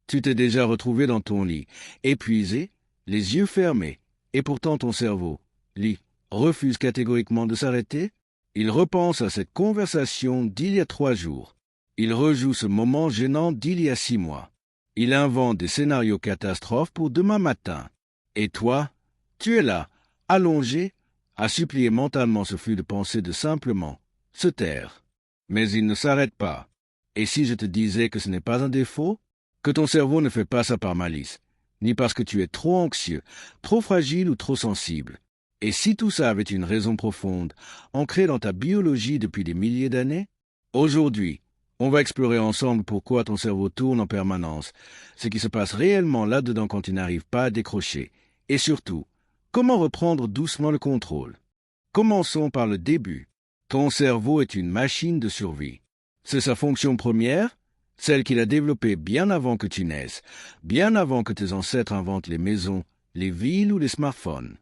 Tu t'es déjà retrouvé dans ton lit, épuisé, les yeux fermés, et pourtant ton cerveau, lui, refuse catégoriquement de s'arrêter. Il repense à cette conversation d'il y a 3 jours. Il rejoue ce moment gênant d'il y a 6 mois. Il invente des scénarios catastrophes pour demain matin. Et toi, tu es là, allongé, à supplier mentalement ce flux de pensées de simplement se taire. Mais il ne s'arrête pas. Et si je te disais que ce n'est pas un défaut, que ton cerveau ne fait pas ça par malice, ni parce que tu es trop anxieux, trop fragile ou trop sensible. Et si tout ça avait une raison profonde, ancrée dans ta biologie depuis des milliers d'années? Aujourd'hui, on va explorer ensemble pourquoi ton cerveau tourne en permanence, ce qui se passe réellement là-dedans quand tu n'arrives pas à décrocher, et surtout, comment reprendre doucement le contrôle. Commençons par le début. Ton cerveau est une machine de survie. C'est sa fonction première, celle qu'il a développée bien avant que tu naisses, bien avant que tes ancêtres inventent les maisons, les villes ou les smartphones.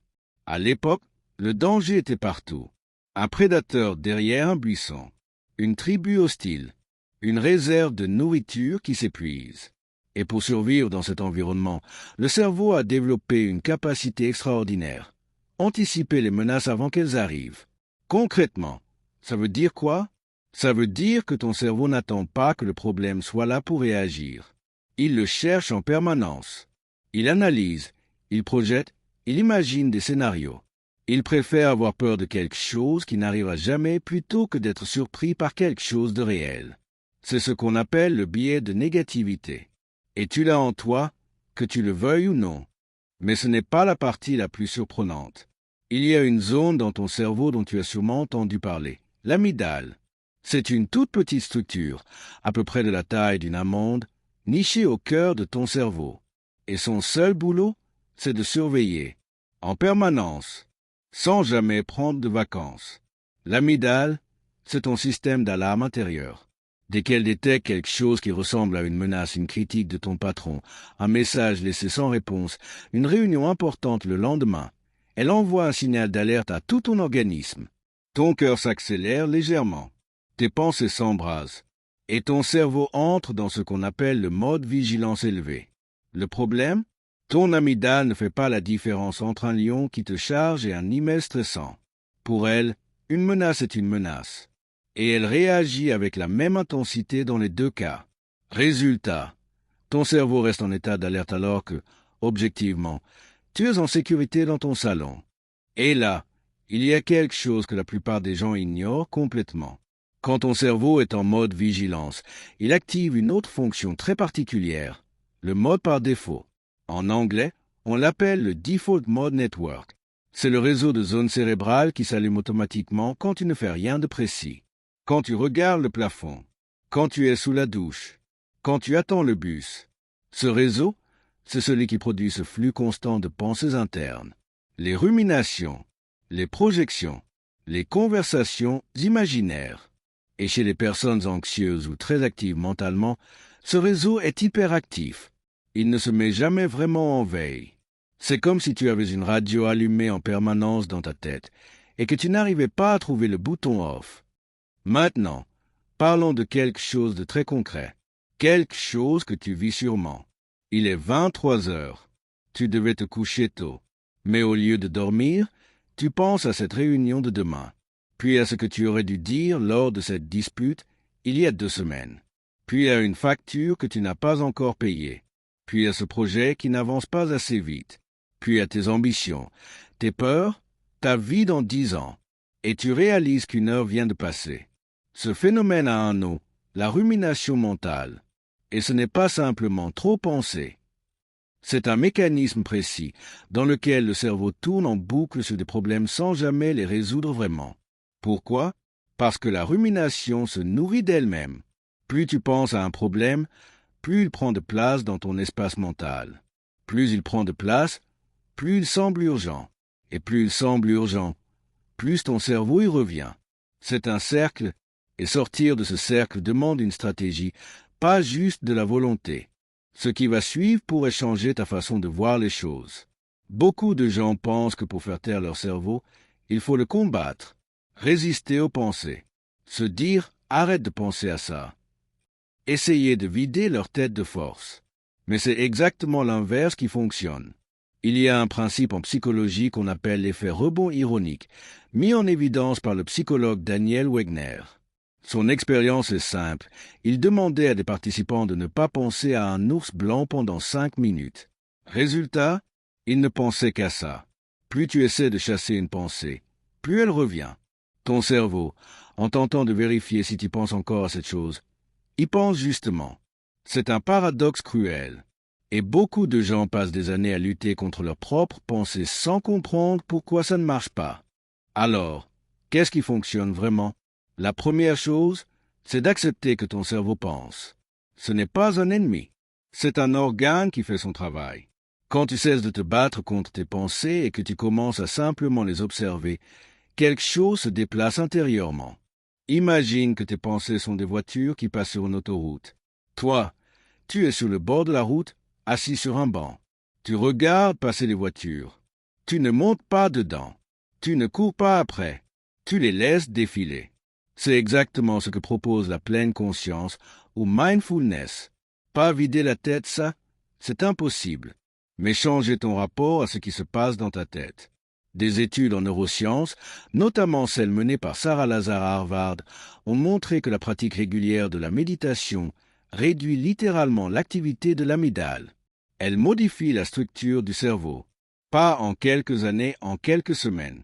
À l'époque, le danger était partout. Un prédateur derrière un buisson, une tribu hostile, une réserve de nourriture qui s'épuise. Et pour survivre dans cet environnement, le cerveau a développé une capacité extraordinaire. Anticiper les menaces avant qu'elles arrivent. Concrètement, ça veut dire quoi? Ça veut dire que ton cerveau n'attend pas que le problème soit là pour réagir. Il le cherche en permanence. Il analyse, il projette, il imagine des scénarios. Il préfère avoir peur de quelque chose qui n'arrivera jamais plutôt que d'être surpris par quelque chose de réel. C'est ce qu'on appelle le biais de négativité. Et tu l'as en toi, que tu le veuilles ou non. Mais ce n'est pas la partie la plus surprenante. Il y a une zone dans ton cerveau dont tu as sûrement entendu parler, l'amygdale. C'est une toute petite structure, à peu près de la taille d'une amande, nichée au cœur de ton cerveau. Et son seul boulot, c'est de surveiller, en permanence, sans jamais prendre de vacances. L'amygdale, c'est ton système d'alarme intérieur. Dès qu'elle détecte quelque chose qui ressemble à une menace, une critique de ton patron, un message laissé sans réponse, une réunion importante le lendemain, elle envoie un signal d'alerte à tout ton organisme. Ton cœur s'accélère légèrement, tes pensées s'embrasent, et ton cerveau entre dans ce qu'on appelle le mode vigilance élevé. Le problème? Ton amygdale ne fait pas la différence entre un lion qui te charge et un email stressant. Pour elle, une menace est une menace. Et elle réagit avec la même intensité dans les deux cas. Résultat, ton cerveau reste en état d'alerte alors que, objectivement, tu es en sécurité dans ton salon. Et là, il y a quelque chose que la plupart des gens ignorent complètement. Quand ton cerveau est en mode vigilance, il active une autre fonction très particulière, le mode par défaut. En anglais, on l'appelle le Default Mode Network. C'est le réseau de zones cérébrales qui s'allume automatiquement quand tu ne fais rien de précis. Quand tu regardes le plafond, quand tu es sous la douche, quand tu attends le bus. Ce réseau, c'est celui qui produit ce flux constant de pensées internes, les ruminations, les projections, les conversations imaginaires. Et chez les personnes anxieuses ou très actives mentalement, ce réseau est hyperactif. Il ne se met jamais vraiment en veille. C'est comme si tu avais une radio allumée en permanence dans ta tête et que tu n'arrivais pas à trouver le bouton off. Maintenant, parlons de quelque chose de très concret. Quelque chose que tu vis sûrement. Il est 23 heures. Tu devais te coucher tôt. Mais au lieu de dormir, tu penses à cette réunion de demain. Puis à ce que tu aurais dû dire lors de cette dispute il y a 2 semaines. Puis à une facture que tu n'as pas encore payée. Puis à ce projet qui n'avance pas assez vite. Puis à tes ambitions, tes peurs, ta vie dans 10 ans. Et tu réalises qu'une heure vient de passer. Ce phénomène a un nom, la rumination mentale. Et ce n'est pas simplement trop penser. C'est un mécanisme précis dans lequel le cerveau tourne en boucle sur des problèmes sans jamais les résoudre vraiment. Pourquoi? Parce que la rumination se nourrit d'elle-même. Plus tu penses à un problème, plus il prend de place dans ton espace mental. Plus il prend de place, plus il semble urgent. Et plus il semble urgent, plus ton cerveau y revient. C'est un cercle, et sortir de ce cercle demande une stratégie, pas juste de la volonté. Ce qui va suivre pourrait changer ta façon de voir les choses. Beaucoup de gens pensent que pour faire taire leur cerveau, il faut le combattre, résister aux pensées, se dire « arrête de penser à ça », essayer de vider leur tête de force. Mais c'est exactement l'inverse qui fonctionne. Il y a un principe en psychologie qu'on appelle l'effet rebond ironique, mis en évidence par le psychologue Daniel Wegner. Son expérience est simple. Il demandait à des participants de ne pas penser à un ours blanc pendant 5 minutes. Résultat, ils ne pensaient qu'à ça. Plus tu essaies de chasser une pensée, plus elle revient. Ton cerveau, en tentant de vérifier si tu penses encore à cette chose, y pense justement. C'est un paradoxe cruel. Et beaucoup de gens passent des années à lutter contre leurs propres pensées sans comprendre pourquoi ça ne marche pas. Alors, qu'est-ce qui fonctionne vraiment? La première chose, c'est d'accepter que ton cerveau pense. Ce n'est pas un ennemi. C'est un organe qui fait son travail. Quand tu cesses de te battre contre tes pensées et que tu commences à simplement les observer, quelque chose se déplace intérieurement. Imagine que tes pensées sont des voitures qui passent sur une autoroute. Toi, tu es sur le bord de la route, assis sur un banc. Tu regardes passer les voitures. Tu ne montes pas dedans. Tu ne cours pas après. Tu les laisses défiler. C'est exactement ce que propose la pleine conscience ou mindfulness. Pas vider la tête, ça, c'est impossible. Mais changer ton rapport à ce qui se passe dans ta tête. Des études en neurosciences, notamment celles menées par Sarah Lazar à Harvard, ont montré que la pratique régulière de la méditation réduit littéralement l'activité de l'amygdale. Elle modifie la structure du cerveau. Pas en quelques années, en quelques semaines.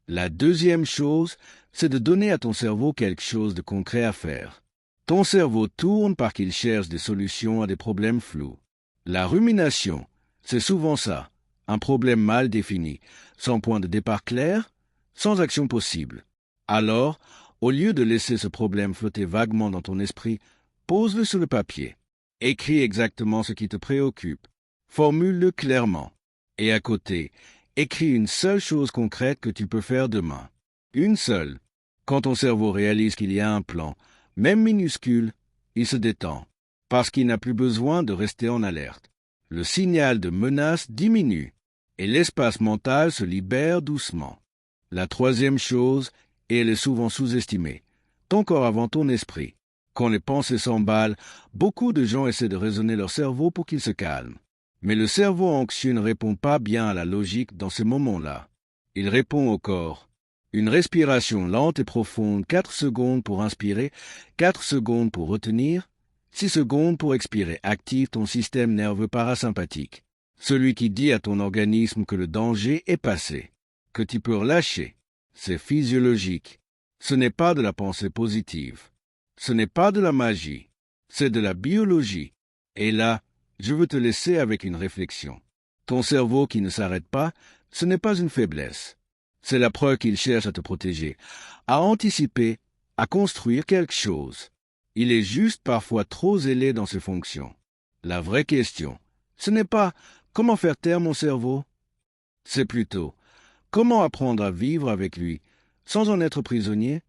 La deuxième chose, c'est de donner à ton cerveau quelque chose de concret à faire. Ton cerveau tourne parce qu'il cherche des solutions à des problèmes flous. La rumination, c'est souvent ça, un problème mal défini, sans point de départ clair, sans action possible. Alors, au lieu de laisser ce problème flotter vaguement dans ton esprit, pose-le sur le papier. Écris exactement ce qui te préoccupe. Formule-le clairement. Et à côté, écris une seule chose concrète que tu peux faire demain. Une seule. Quand ton cerveau réalise qu'il y a un plan, même minuscule, il se détend, parce qu'il n'a plus besoin de rester en alerte. Le signal de menace diminue, et l'espace mental se libère doucement. La troisième chose, et elle est souvent sous-estimée, ton corps avant ton esprit. Quand les pensées s'emballent, beaucoup de gens essaient de raisonner leur cerveau pour qu'il se calme. Mais le cerveau anxieux ne répond pas bien à la logique dans ces moments-là. Il répond au corps. Une respiration lente et profonde, 4 secondes pour inspirer, 4 secondes pour retenir, 6 secondes pour expirer, active ton système nerveux parasympathique. Celui qui dit à ton organisme que le danger est passé, que tu peux relâcher. C'est physiologique. Ce n'est pas de la pensée positive. Ce n'est pas de la magie. C'est de la biologie. Et là, je veux te laisser avec une réflexion. Ton cerveau qui ne s'arrête pas, ce n'est pas une faiblesse. C'est la preuve qu'il cherche à te protéger, à anticiper, à construire quelque chose. Il est juste parfois trop zélé dans ses fonctions. La vraie question, ce n'est pas comment faire taire mon cerveau, c'est plutôt comment apprendre à vivre avec lui sans en être prisonnier.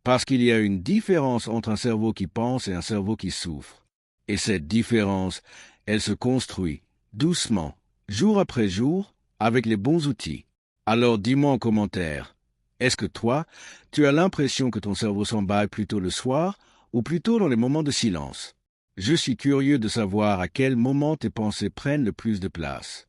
Parce qu'il y a une différence entre un cerveau qui pense et un cerveau qui souffre. Et cette différence, elle se construit doucement, jour après jour, avec les bons outils. Alors dis-moi en commentaire, est-ce que toi, tu as l'impression que ton cerveau s'emballe plutôt le soir ou plutôt dans les moments de silence? Je suis curieux de savoir à quel moment tes pensées prennent le plus de place.